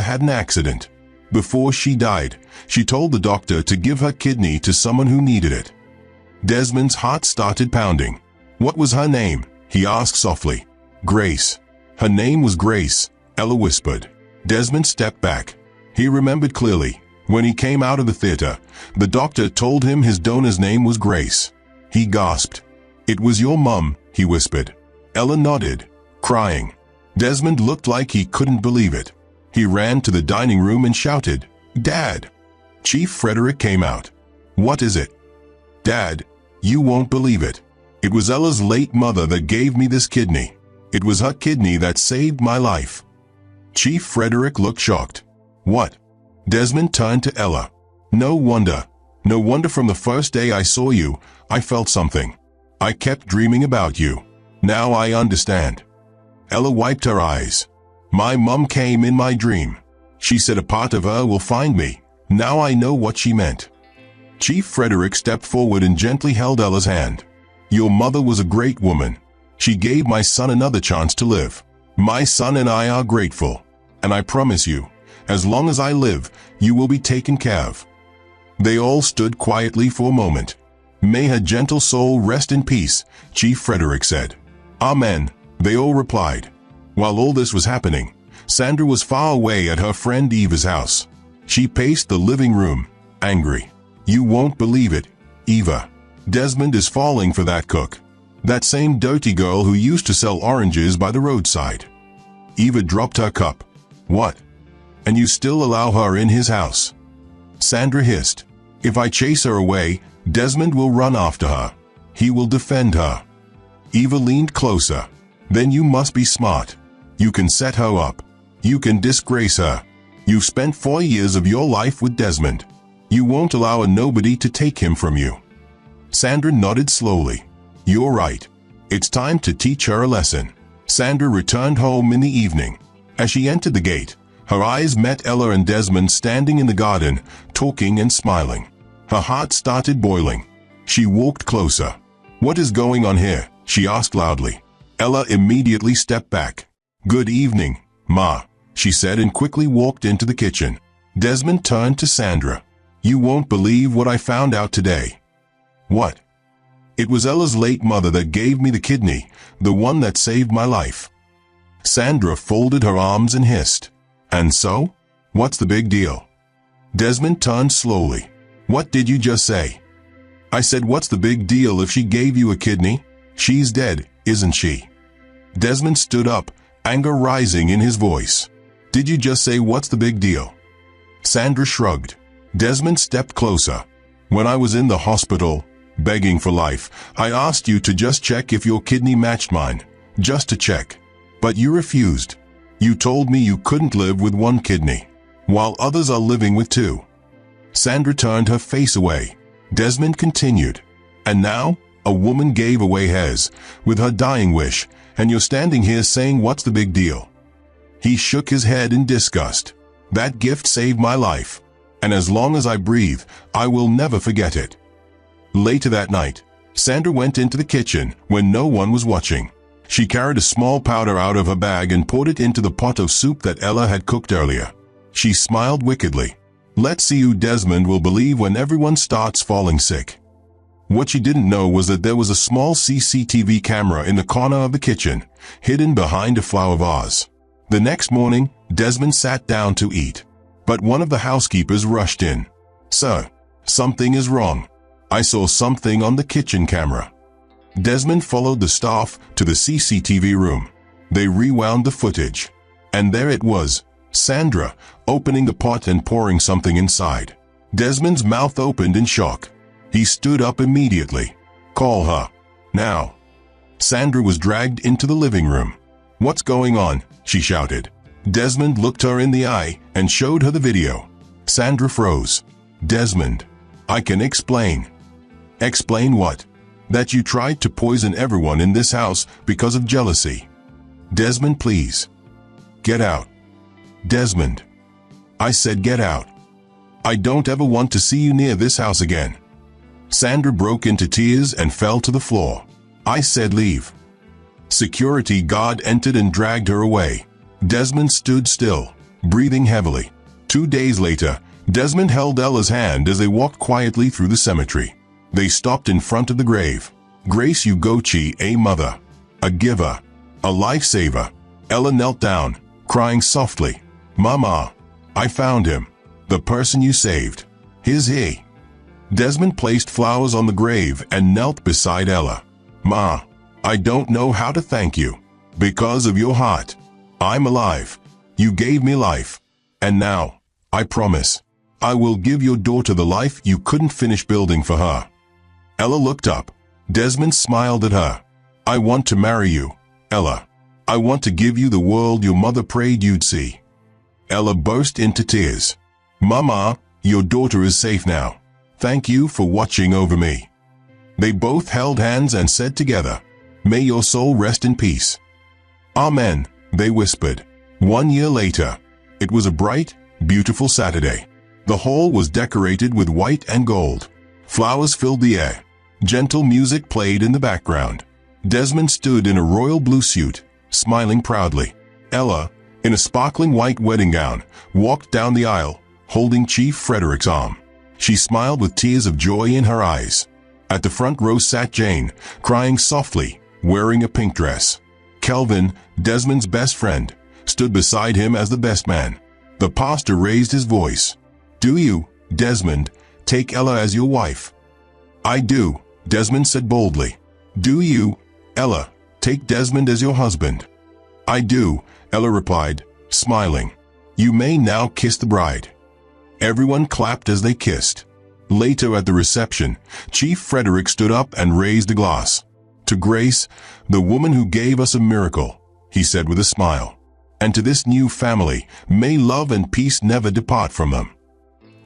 had an accident. Before she died, she told the doctor to give her kidney to someone who needed it. Desmond's heart started pounding. What was her name? He asked softly. Grace. Her name was Grace, Ella whispered. Desmond stepped back. He remembered clearly. When he came out of the theater, the doctor told him his donor's name was Grace. He gasped. It was your mum, he whispered. Ella nodded, crying. Desmond looked like he couldn't believe it. He ran to the dining room and shouted, Dad! Chief Frederick came out. What is it? Dad, you won't believe it. It was Ella's late mother that gave me this kidney. It was her kidney that saved my life. Chief Frederick looked shocked. What? Desmond turned to Ella. No wonder from the first day I saw you, I felt something. I kept dreaming about you. Now I understand. Ella wiped her eyes. My mum came in my dream. She said a part of her will find me. Now I know what she meant. Chief Frederick stepped forward and gently held Ella's hand. Your mother was a great woman. She gave my son another chance to live. My son and I are grateful. And I promise you, as long as I live, you will be taken care of. They all stood quietly for a moment. May her gentle soul rest in peace, Chief Frederick said. Amen, they all replied. While all this was happening, Sandra was far away at her friend Eva's house. She paced the living room, angry. You won't believe it, Eva. Desmond is falling for that cook. That same dirty girl who used to sell oranges by the roadside. Eva dropped her cup. What? And you still allow her in his house? Sandra hissed. If I chase her away, Desmond will run after her. He will defend her. Eva leaned closer. Then you must be smart. You can set her up. You can disgrace her. You've spent 4 years of your life with Desmond. You won't allow a nobody to take him from you. Sandra nodded slowly. You're right. It's time to teach her a lesson. Sandra returned home in the evening. As she entered the gate, her eyes met Ella and Desmond standing in the garden, talking and smiling. Her heart started boiling. She walked closer. "What is going on here?" she asked loudly. Ella immediately stepped back. "Good evening, Ma," she said, and quickly walked into the kitchen. Desmond turned to Sandra. "You won't believe what I found out today." "What?" "It was Ella's late mother that gave me the kidney, the one that saved my life." Sandra folded her arms and hissed. "And so? What's the big deal?" Desmond turned slowly. "What did you just say?" "I said, what's the big deal if she gave you a kidney? She's dead, isn't she?" Desmond stood up, anger rising in his voice. "Did you just say what's the big deal?" Sandra shrugged. Desmond stepped closer. "When I was in the hospital, begging for life, I asked you to just check if your kidney matched mine, just to check. But you refused. You told me you couldn't live with one kidney, while others are living with two." Sandra turned her face away. Desmond continued. "And now, a woman gave away hers, with her dying wish, and you're standing here saying what's the big deal?" He shook his head in disgust. "That gift saved my life, and as long as I breathe, I will never forget it." Later that night, Sandra went into the kitchen when no one was watching. She carried a small powder out of her bag and poured it into the pot of soup that Ella had cooked earlier. She smiled wickedly. "Let's see who Desmond will believe when everyone starts falling sick." What she didn't know was that there was a small CCTV camera in the corner of the kitchen, hidden behind a flower vase. The next morning, Desmond sat down to eat. But one of the housekeepers rushed in. "Sir, something is wrong. I saw something on the kitchen camera." Desmond followed the staff to the CCTV room. They rewound the footage. And there it was, Sandra, opening the pot and pouring something inside. Desmond's mouth opened in shock. He stood up immediately. "Call her. Now." Sandra was dragged into the living room. "What's going on?" she shouted. Desmond looked her in the eye and showed her the video. Sandra froze. "Desmond, I can explain." "Explain what?" "That you tried to poison everyone in this house because of jealousy." "Desmond, please. Get out." "Desmond. I said get out. I don't ever want to see you near this house again." Sandra broke into tears and fell to the floor. "I said leave." Security guard entered and dragged her away. Desmond stood still, breathing heavily. 2 days later, Desmond held Ella's hand as they walked quietly through the cemetery. They stopped in front of the grave. "Grace Ugochi, a mother, a giver, a lifesaver." Ella knelt down, crying softly. "Mama, I found him, the person you saved. Here's he." Desmond placed flowers on the grave and knelt beside Ella. "Ma, I don't know how to thank you. Because of your heart, I'm alive. You gave me life. And now, I promise, I will give your daughter the life you couldn't finish building for her." Ella looked up. Desmond smiled at her. "I want to marry you, Ella. I want to give you the world your mother prayed you'd see." Ella burst into tears. "Mama, your daughter is safe now. Thank you for watching over me." They both held hands and said together, "May your soul rest in peace." "Amen," they whispered. 1 year later, it was a bright, beautiful Saturday. The hall was decorated with white and gold. Flowers filled the air. Gentle music played in the background. Desmond stood in a royal blue suit, smiling proudly. Ella, in a sparkling white wedding gown, walked down the aisle, holding Chief Frederick's arm. She smiled with tears of joy in her eyes. At the front row sat Jane, crying softly, wearing a pink dress. Kelvin, Desmond's best friend, stood beside him as the best man. The pastor raised his voice. "Do you, Desmond, take Ella as your wife?" "I do," Desmond said boldly. "Do you, Ella, take Desmond as your husband?" "I do," Ella replied, smiling. "You may now kiss the bride." Everyone clapped as they kissed. Later at the reception, Chief Frederick stood up and raised a glass. "To Grace, the woman who gave us a miracle," he said with a smile. "And to this new family, may love and peace never depart from them."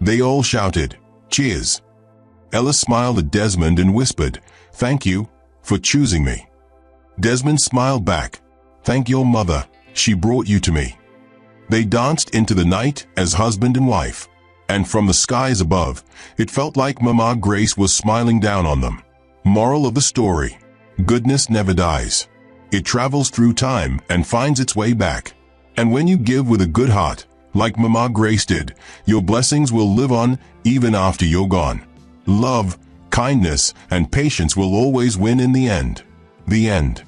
They all shouted, "Cheers." Ella smiled at Desmond and whispered, "Thank you for choosing me." Desmond smiled back. Thank your mother, she brought you to me." They danced into the night as husband and wife. And from the skies above, it felt like Mama Grace was smiling down on them. Moral of the story: goodness never dies. It travels through time and finds its way back. And when you give with a good heart, like Mama Grace did, your blessings will live on even after you're gone. Love, kindness, and patience will always win in the end. The end.